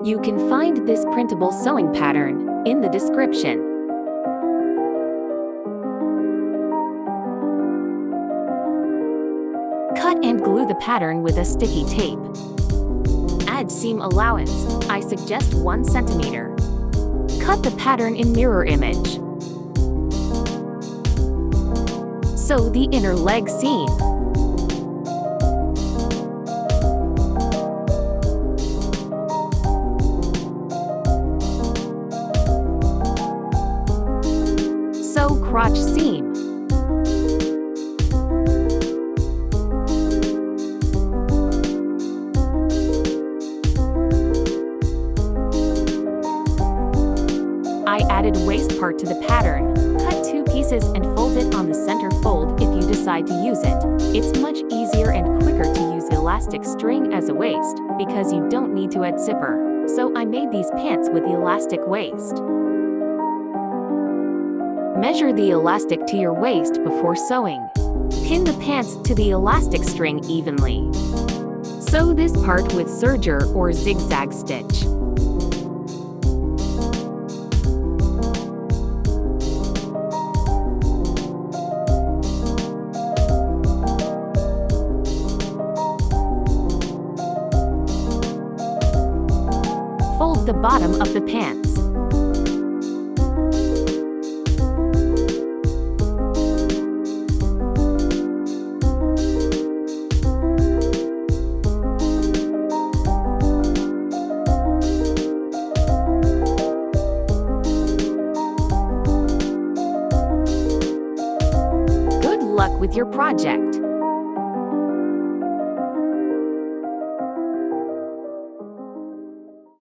You can find this printable sewing pattern in the description. Cut and glue the pattern with a sticky tape. Add seam allowance, I suggest 1 centimeter. Cut the pattern in mirror image. Sew the inner leg seam. Sew crotch seam. I added waist part to the pattern. Cut 2 pieces and fold it on the center fold if you decide to use it. It's much easier and quicker to use elastic string as a waist because you don't need to add zipper. So I made these pants with the elastic waist. Measure the elastic to your waist before sewing. Pin the pants to the elastic string evenly. Sew this part with serger or zigzag stitch. Fold the bottom of the pants. Good luck with your project!